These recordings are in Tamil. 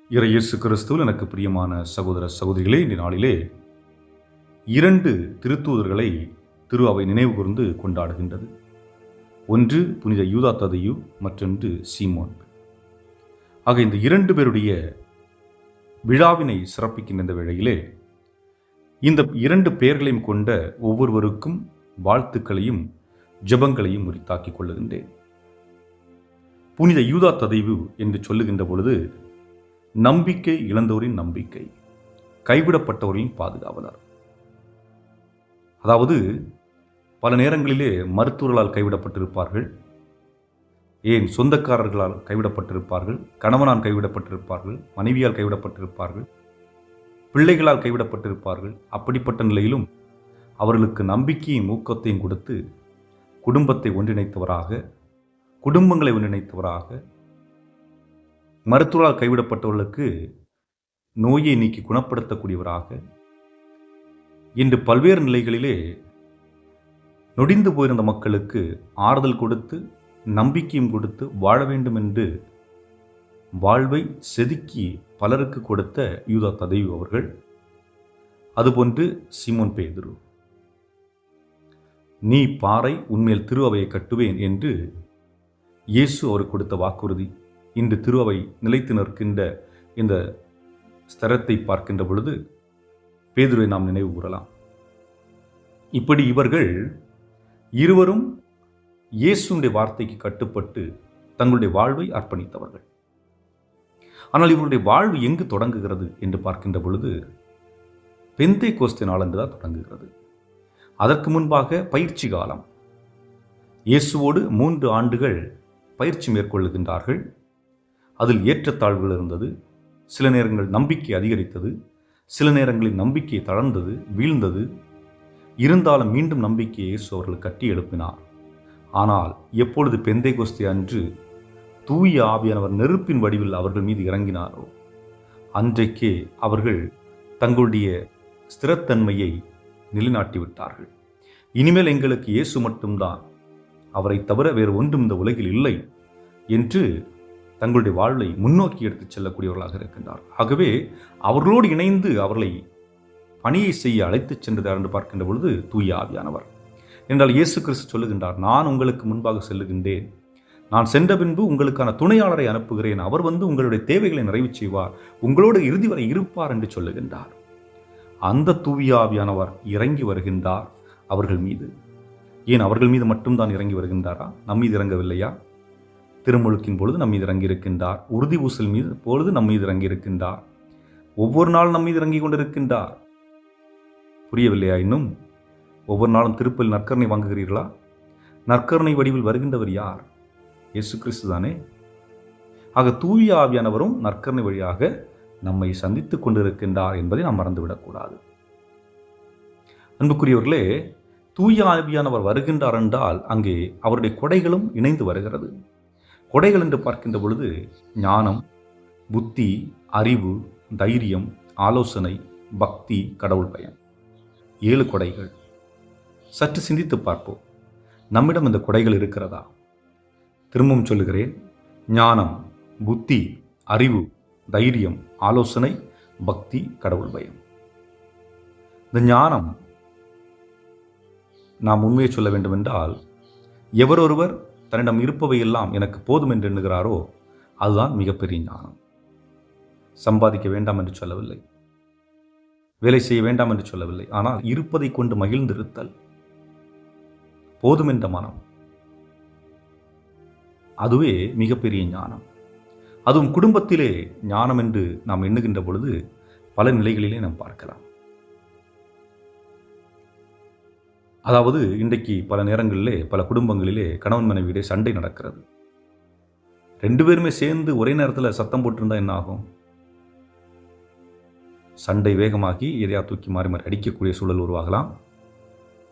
இயேசு கிறிஸ்துவில் எனக்கு பிரியமான சகோதர சகோதரிகளே, இந்த நாளிலே 2 திருத்தூதர்களை திரு அவை நினைவு கூர்ந்து கொண்டாடுகின்றது. ஒன்று புனித யூதா ததேயு, மற்றொன்று சீமோன். ஆக இந்த 2 பேருடைய விழாவினை சிறப்பிக்கின்ற இந்த வேளையிலே இந்த 2 பெயர்களையும் கொண்ட ஒவ்வொருவருக்கும் வாழ்த்துக்களையும் ஜெபங்களையும் உரித்தாக்கிக் கொள்ளுகின்றேன். புனித யூதா ததேயு என்று சொல்லுகின்ற பொழுது நம்பிக்கை இழந்தோரின் நம்பிக்கை, கைவிடப்பட்டவர்களின் பாதுகாவலர். அதாவது பல நேரங்களிலே மருத்துவர்களால் கைவிடப்பட்டிருப்பார்கள், ஏன் சொந்தக்காரர்களால் கைவிடப்பட்டிருப்பார்கள், கணவனால் கைவிடப்பட்டிருப்பார்கள், மனைவியால் கைவிடப்பட்டிருப்பார்கள், பிள்ளைகளால் கைவிடப்பட்டிருப்பார்கள். அப்படிப்பட்ட நிலையிலும் அவர்களுக்கு நம்பிக்கையும் ஊக்கத்தையும் கொடுத்து குடும்பத்தை ஒன்றிணைத்தவராக, குடும்பங்களை ஒன்றிணைத்தவராக, மருத்துவரால் கைவிடப்பட்டவர்களுக்கு நோயை நீக்கி குணப்படுத்தக்கூடியவராக, இன்று பல்வேறு நிலைகளிலே நொடிந்து போயிருந்த மக்களுக்கு ஆறுதல் கொடுத்து நம்பிக்கையும் கொடுத்து வாழ வேண்டும் என்று வாழ்வை செதுக்கி பலருக்கு கொடுத்த யூதா ததேயு அவர்கள், அதுபோன்று சீமோன் பேதுரு, நீ பாறை, உன்மேல் திரு அவையை கட்டுவேன் என்று இயேசு அவருக்கு கொடுத்த வாக்குறுதி இன்று திரு அவை நிலைத்து நிற்கின்ற இந்த ஸ்தலத்தை பார்க்கின்ற பொழுது பேதுருவை நாம் நினைவு கூறலாம். இப்படி இவர்கள் இருவரும் இயேசுடைய வார்த்தைக்கு கட்டுப்பட்டு தங்களுடைய வாழ்வை அர்ப்பணித்தவர்கள். ஆனால் இவருடைய வாழ்வு எங்கு தொடங்குகிறது என்று பார்க்கின்ற பொழுது பெந்தேகோஸ்தே நாளன்று தான் தொடங்குகிறது. அதற்கு முன்பாக பயிற்சி காலம். இயேசுவோடு 3 ஆண்டுகள் பயிற்சி மேற்கொள்ளுகின்றார்கள். அதில் ஏற்றத்தாழ்வுகள் இருந்தது. சில நேரங்கள் நம்பிக்கை அதிகரித்தது, சில நேரங்களில் நம்பிக்கை தளர்ந்தது, வீழ்ந்தது. இருந்தாலும் மீண்டும் நம்பிக்கையை இயேசு அவர்கள் கட்டி எழுப்பினார். ஆனால் எப்பொழுது பெந்தேகோஸ்தே அன்று தூய ஆவியானவர் நெருப்பின் வடிவில் அவர்கள் மீது இறங்கினாரோ அன்றைக்கே அவர்கள் தங்களுடைய ஸ்திரத்தன்மையை நிலைநாட்டிவிட்டார்கள். இனிமேல் எங்களுக்கு இயேசு மட்டும்தான், அவரை தவிர வேறு ஒன்றும் இந்த உலகில் இல்லை என்று தங்களுடைய வாழ்வை முன்னோக்கி எடுத்துச் செல்லக்கூடியவர்களாக இருக்கின்றார். ஆகவே அவர்களோடு இணைந்து அவர்களை பணியை செய்ய அழைத்துச் சென்றதார் என்று பார்க்கின்ற பொழுது தூய ஆவியானவர். என்றால் இயேசு கிறிஸ்து சொல்லுகின்றார், நான் உங்களுக்கு முன்பாக செல்லுகின்றேன், நான் சென்ற பின்பு உங்களுக்கான துணையாளரை அனுப்புகிறேன், அவர் வந்து உங்களுடைய தேவைகளை நிறைவு செய்வார், உங்களோடு இறுதி வரை இருப்பார் என்று சொல்லுகின்றார். அந்த தூய ஆவியானவர் இறங்கி வருகின்றார் அவர்கள் மீது. ஏன் அவர்கள் மீது மட்டும்தான் இறங்கி வருகின்றாரா? நம் மீது இறங்கவில்லையா? திருமுழுக்கின் பொழுது நம் மீது இறங்கியிருக்கின்றார், உறுதி ஊசல் மீது பொழுது நம் மீது இறங்கியிருக்கின்றார், ஒவ்வொரு நாளும் நம் மீது இறங்கி கொண்டிருக்கின்றார். புரியவில்லையா? இன்னும் ஒவ்வொரு நாளும் திருப்பல் நற்கருணை வாங்குகிறீர்களா? நற்கருணை வடிவில் வருகின்றவர் யார்? இயேசு கிறிஸ்து தானே. ஆக தூய ஆவியானவரும் நற்கருணை வழியாக நம்மை சந்தித்துக் கொண்டிருக்கின்றார் என்பதை நாம் மறந்துவிடக்கூடாது. அன்புக்குரியவர்களே, தூய ஆவியானவர் வருகின்றார் என்றால் அங்கே அவருடைய கொடைகளும் இணைந்து வருகிறது. கொடைகள் என்று பார்க்கின்ற பொழுது ஞானம், புத்தி, அறிவு, தைரியம், ஆலோசனை, பக்தி, கடவுள் பயம், 7 கொடைகள். சற்று சிந்தித்து பார்ப்போம், நம்மிடம் இந்த கொடைகள் இருக்கிறதா? திரும்பவும் சொல்லுகிறேன், ஞானம், புத்தி, அறிவு, தைரியம், ஆலோசனை, பக்தி, கடவுள் பயம். இந்த ஞானம், நாம் உண்மையை சொல்ல வேண்டுமென்றால், எவரொருவர் தன்னிடம் இருப்பவையெல்லாம் எனக்கு போதும் என்று எண்ணுகிறாரோ அதுதான் மிகப்பெரிய ஞானம். சம்பாதிக்க வேண்டாம் என்று சொல்லவில்லை, வேலை செய்ய வேண்டாம் என்று சொல்லவில்லை, ஆனால் இருப்பதை கொண்டு மகிழ்ந்திருத்தல், போதும் என்ற மனம், அதுவே மிகப்பெரிய ஞானம். அதுவும் குடும்பத்திலே ஞானம் என்று நாம் எண்ணுகின்ற பொழுது பல நிலைகளிலே நாம் பார்க்கலாம். அதாவது இன்றைக்கு பல நேரங்களிலே பல குடும்பங்களிலே கணவன் மனைவியிடையே சண்டை நடக்கிறது. 2 பேருமே சேர்ந்து ஒரே நேரத்தில் சத்தம் போட்டிருந்தா என்ன ஆகும்? சண்டை வேகமாகி எதையா தூக்கி மாறி மாறி அடிக்கக்கூடிய சூழல் உருவாகலாம்,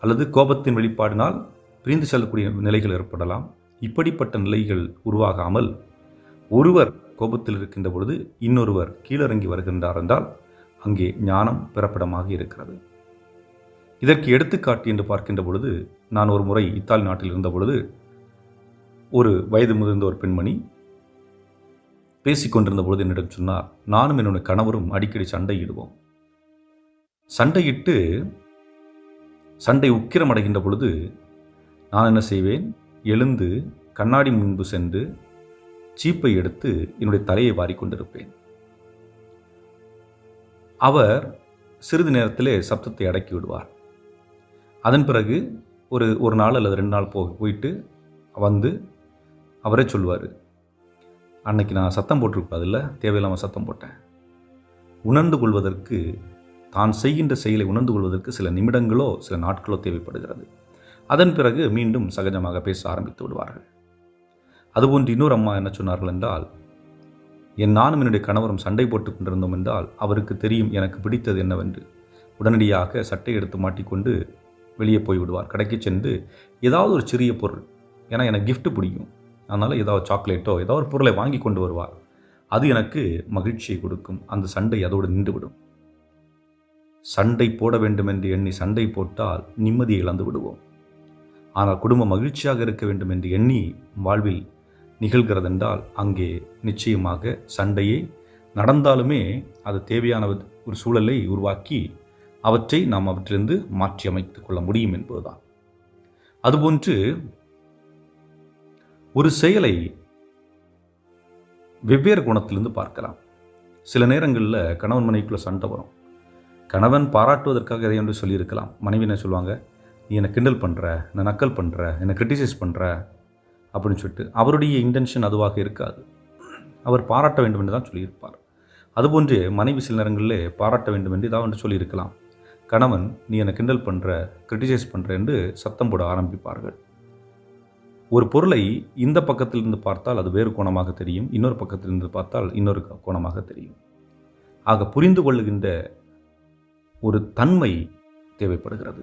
அல்லது கோபத்தின் வெளிப்பாடினால் பிரிந்து செல்லக்கூடிய நிலைகள் ஏற்படலாம். இப்படிப்பட்ட நிலைகள் உருவாகாமல் ஒருவர் கோபத்தில் இருக்கின்ற பொழுது இன்னொருவர் கீழிறங்கி வருகின்றார் என்றால் அங்கே ஞானம் பிறப்பிடமாக இருக்கிறது. இதற்கு எடுத்துக்காட்டு என்று பார்க்கின்ற பொழுது, நான் ஒரு முறை இத்தாலி நாட்டில் இருந்த பொழுது ஒரு வயது முதிர்ந்த ஒரு பெண்மணி பேசிக்கொண்டிருந்த பொழுது என்னிடம் சொன்னார், நானும் என்னுடைய கணவரும் அடிக்கடி சண்டையிடுவோம். சண்டையிட்டு சண்டை உக்கிரமடைகின்ற பொழுது நான் என்ன செய்வேன், எழுந்து கண்ணாடி முன்பு சென்று சீப்பை எடுத்து என்னுடைய தலையை வாரிக்கொண்டிருப்பேன். அவர் சிறிது நேரத்திலே சப்தத்தை அடக்கி விடுவார். அதன் பிறகு ஒரு நாள் அல்லது 2 நாள் போயிட்டு வந்து அவரே சொல்லுவார், அன்னைக்கு நான் சத்தம் போட்டிருக்கூடாதுல்ல, தேவையில்லாமல் சத்தம் போட்டேன். உணர்ந்து கொள்வதற்கு, தான் செய்கின்ற செயலை உணர்ந்து கொள்வதற்கு சில நிமிடங்களோ சில நாட்களோ தேவைப்படுகிறது. அதன் பிறகு மீண்டும் சகஜமாக பேச ஆரம்பித்து விடுவார்கள். அதுபோன்று இன்னொரு அம்மா என்ன சொன்னார்கள் என்றால், நானும் என்னுடைய கணவரும் சண்டை போட்டுக் கொண்டிருந்தோம் என்றால் அவருக்கு தெரியும் எனக்கு பிடித்தது என்னவென்று. உடனடியாக சட்டை எடுத்து மாட்டிக்கொண்டு வெளியே போய்விடுவார். கடைக்கு சென்று ஏதாவது ஒரு சிறிய பொருள், ஏன்னா எனக்கு கிஃப்ட் பிடிக்கும், அதனால் ஏதாவது சாக்லேட்டோ ஏதாவது ஒரு பொருளை வாங்கி கொண்டு வருவார். அது எனக்கு மகிழ்ச்சியை கொடுக்கும். அந்த சண்டை அதோடு நின்றுவிடும். சண்டை போட வேண்டும் என்று எண்ணி சண்டை போட்டால் நிம்மதியை இழந்து விடுவோம். ஆனால் குடும்பம் மகிழ்ச்சியாக இருக்க வேண்டும் என்று எண்ணி வாழ்வில் நிகழ்கிறதென்றால் அங்கே நிச்சயமாக சண்டையே நடந்தாலுமே அது தேவையான ஒரு சூழலை உருவாக்கி அவற்றை நாம் அவற்றிலிருந்து மாற்றி அமைத்துக் கொள்ள முடியும் என்பதுதான். அதுபோன்று ஒரு செயலை வெவ்வேறு குணத்திலிருந்து பார்க்கலாம். சில நேரங்களில் கணவன் மனைவிக்குள்ள சண்டை வரும். கணவன் பாராட்டுவதற்காக எதை என்று சொல்லியிருக்கலாம். மனைவி என்ன சொல்லுவாங்க, நீ என்னை கிண்டல் பண்ணுற, என்னை நக்கல் பண்ணுற, என்னை கிரிட்டிசைஸ் பண்ணுற அப்படின்னு சொல்லிட்டு அவருடைய இன்டென்ஷன் அதுவாக இருக்காது. அவர் பாராட்ட வேண்டும் என்று தான் சொல்லியிருப்பார். அதுபோன்று மனைவி சில நேரங்களிலே பாராட்ட வேண்டும் என்று ஏதாவது சொல்லியிருக்கலாம். கணவன் நீ என்னை கிண்டல் பண்ணுற, கிரிட்டிசைஸ் பண்ணுற என்று சத்தம் போட ஆரம்பிப்பார்கள். ஒரு பொருளை இந்த பக்கத்திலிருந்து பார்த்தால் அது வேறு கோணமாக தெரியும், இன்னொரு பக்கத்திலிருந்து பார்த்தால் இன்னொரு கோணமாக தெரியும். ஆக புரிந்து கொள்ளுகின்ற ஒரு தன்மை தேவைப்படுகிறது.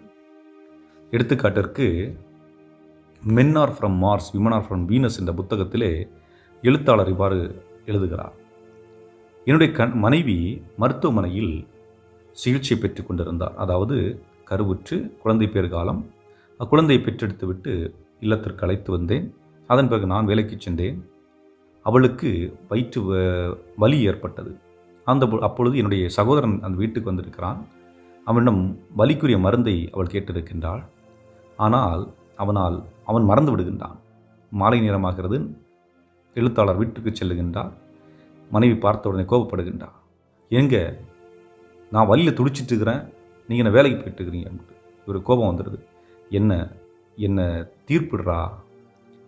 எடுத்துக்காட்டிற்கு men are from Mars, women are from Venus என்ற புத்தகத்திலே எழுத்தாளர் இவ்வாறு எழுதுகிறார். என்னுடைய மனைவி மருத்துவமனையில் சிகிச்சை பெற்று கொண்டிருந்தார். அதாவது கருவுற்று குழந்தை பேர் காலம், அக்குழந்தையை பெற்றெடுத்து விட்டு இல்லத்திற்கு அழைத்து வந்தேன். அதன் பிறகு நான் வேலைக்கு சென்றேன். அவளுக்கு வயிற்று வலி ஏற்பட்டது. அப்பொழுது என்னுடைய சகோதரன் அந்த வீட்டுக்கு வந்திருக்கிறான். அவனிடம் வலிக்குரிய மருந்தை அவள் கேட்டிருக்கின்றாள். ஆனால் அவன் மறந்து விடுகின்றான். மாலை நேரமாகிறது. எழுத்தாளர் வீட்டுக்கு செல்லுகின்றார். மனைவி பார்த்த உடனே கோபப்படுகின்றார். எங்க நான் வலியில் துடிச்சிட்டு இருக்கிறேன், நீங்கள் என்ன வேலைக்கு போயிட்டு இருக்கிறீங்க அப்படின்ட்டு ஒரு கோபம் வந்துடுது. என்ன தீர்ப்பிடுறா,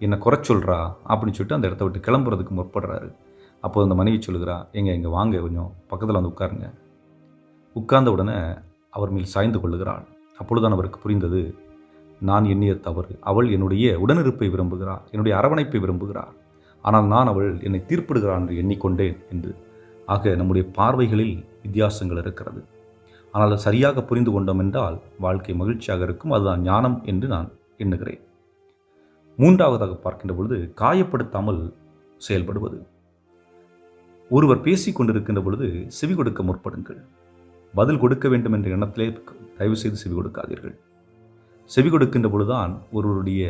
என்னை குறை சொல்கிறா அப்படின்னு சொல்லிட்டு அந்த இடத்த விட்டு கிளம்புறதுக்கு முற்படுறாரு. அப்போது அந்த மனைவி சொல்லுகிறா, எங்கே வாங்க, கொஞ்சம் பக்கத்தில் வந்து உட்காருங்க. உட்கார்ந்த உடனே அவர் மேல் சாய்ந்து கொள்ளுகிறாள். அப்பொழுதுதான் அவருக்கு புரிந்தது, நான் எண்ணிய தவறு. அவள் என்னுடைய உடனிருப்பை விரும்புகிறாள், என்னுடைய அரவணைப்பை விரும்புகிறாள். ஆனால் நான் அவள் என்னை தீர்ப்பிடுகிறாள் என்று எண்ணிக்கொண்டேன் என்று. ஆக நம்முடைய பார்வைகளில் வித்தியாசங்கள் இருக்கிறது. ஆனால் அதை சரியாக புரிந்து கொண்டோம் என்றால் வாழ்க்கை மகிழ்ச்சியாக இருக்கும். அதுதான் ஞானம் என்று நான் எண்ணுகிறேன். மூன்றாவதாக பார்க்கின்ற பொழுது காயப்படுத்தாமல் செயல்படுவது. ஒருவர் பேசிக் கொண்டிருக்கின்ற பொழுது செவி கொடுக்க முற்படுங்கள். பதில் கொடுக்க வேண்டும் என்ற எண்ணத்திலே தயவு செய்து செவி கொடுக்காதீர்கள். செவி கொடுக்கின்ற பொழுதுதான் ஒருவருடைய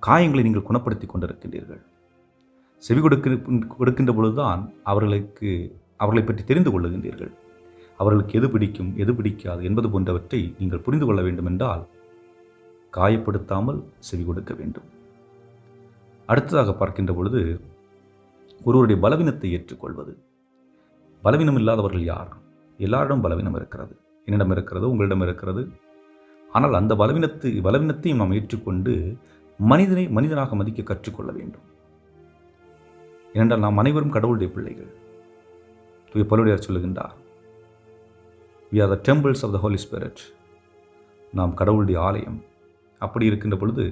காயங்களை நீங்கள் குணப்படுத்தி கொண்டிருக்கின்றீர்கள். செவி கொடுக்கின்ற பொழுதுதான் அவர்களை பற்றி தெரிந்து கொள்ளுகின்றீர்கள். அவர்களுக்கு எது பிடிக்கும், எது பிடிக்காது என்பது போன்றவற்றை நீங்கள் புரிந்து கொள்ள வேண்டும் என்றால் காயப்படுத்தாமல் செவி கொடுக்க வேண்டும். அடுத்ததாக பார்க்கின்ற பொழுது ஒருவருடைய பலவீனத்தை ஏற்றுக்கொள்வது. பலவீனம் இல்லாதவர்கள் யார்? எல்லாரிடம் பலவீனம் இருக்கிறது. என்னிடம் இருக்கிறது, உங்களிடம் இருக்கிறது. ஆனால் அந்த பலவீனத்தையும் நாம் ஏற்றுக்கொண்டு மனிதனாக மதிக்க கற்றுக்கொள்ள வேண்டும். ஏனென்றால் நாம் அனைவரும் கடவுளுடைய பிள்ளைகள். தூய பவுலடியார் சொல்லுகின்றார், we are the temples of the Holy Spirit. நாம் கடவுளுடைய ஆலயம். அப்படி இருக்கின்ற பொழுது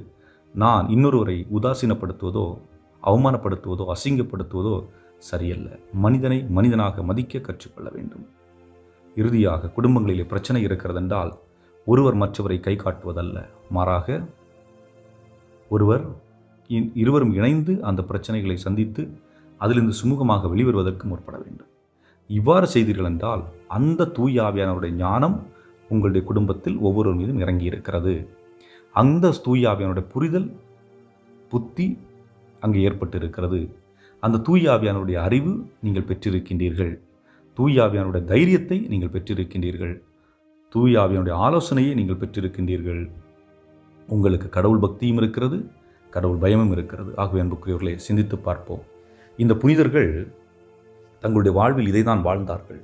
நான் இன்னொருவரை உதாசீனப்படுத்துவதோ அவமானப்படுத்துவதோ அசிங்கப்படுத்துவதோ சரியல்ல. மனிதனை மனிதனாக மதிக்க கற்றுக்கொள்ள வேண்டும். இறுதியாக குடும்பங்களிலே பிரச்சனை இருக்கிறது என்றால் ஒருவர் மற்றவரை கை காட்டுவதல்ல, மாறாக இருவரும் இணைந்து அந்த பிரச்சனைகளை சந்தித்து அதிலிருந்து சுமூகமாக வெளிவருவதற்கு முற்பட வேண்டும். இவ்வாறு செய்தீர்கள் என்றால் அந்த தூய ஆவியானவருடைய ஞானம் உங்களுடைய குடும்பத்தில் ஒவ்வொரு மீதும் இறங்கி இருக்கிறது. அந்த தூய ஆவியானுடைய புரிதல், புத்தி அங்கே ஏற்பட்டு இருக்கிறது. அந்த தூய ஆவியானுடைய அறிவு நீங்கள் பெற்றிருக்கின்றீர்கள். தூய ஆவியானுடைய தைரியத்தை நீங்கள் பெற்றிருக்கின்றீர்கள். தூய ஆவியானுடைய ஆலோசனையை நீங்கள் பெற்றிருக்கின்றீர்கள். உங்களுக்கு கடவுள் பக்தியும் இருக்கிறது, கடவுள் பயமும் இருக்கிறது. ஆகவே அன்புக்குரியவர்களே, சிந்தித்து பார்ப்போம். இந்த புனிதர்கள் தங்களுடைய வாழ்வில் இதைதான் வாழ்ந்தார்கள்.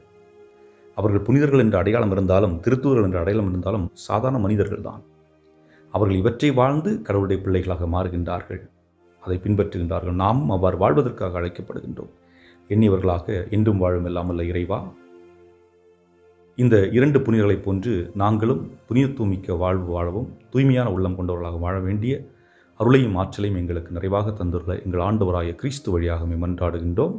அவர்கள் புனிதர்கள் என்ற அடையாளம் இருந்தாலும், திருத்தூதர்கள் என்ற அடையாளம் இருந்தாலும் சாதாரண மனிதர்கள் தான். அவர்கள் இவற்றை வாழ்ந்து கடவுளுடைய பிள்ளைகளாக மாறுகின்றார்கள், அதை பின்பற்றுகின்றார்கள். நாமும் அவ்வாறு வாழ்வதற்காக அழைக்கப்படுகின்றோம். எண்ணியவர்களாக என்றும் வாழும் எல்லாமல்ல இறைவா, இந்த 2 புனிதர்களைப் போன்று நாங்களும் புனிதத்துவமிக்க வாழ்வு வாழவும், தூய்மையான உள்ளம் கொண்டவர்களாக வாழ வேண்டிய அருளையும் ஆற்றலையும் எங்களுக்கு நிறைவாக தந்துள்ள எங்கள் ஆண்டவராய கிறிஸ்து வழியாக மன்றாடுகின்றோம்.